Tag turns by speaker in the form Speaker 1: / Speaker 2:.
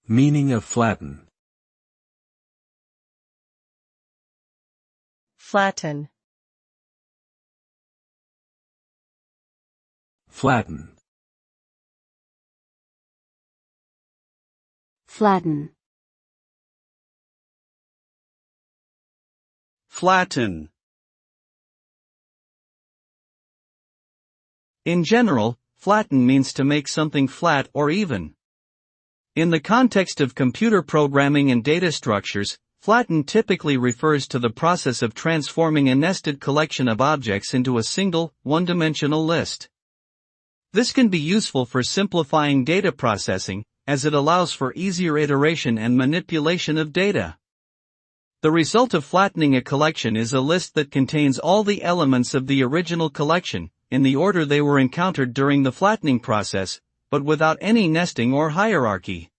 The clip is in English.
Speaker 1: Meaning of flatten.
Speaker 2: Flatten.
Speaker 1: Flatten.
Speaker 3: Flatten.
Speaker 4: Flatten. In general, flatten means to make something flat or even. In the context of computer programming and data structures, flatten typically refers to the process of transforming a nested collection of objects into a single, one-dimensional list. This can be useful for simplifying data processing, as it allows for easier iteration and manipulation of data. The result of flattening a collection is a list that contains all the elements of the original collection, in the order they were encountered during the flattening process, but without any nesting or hierarchy.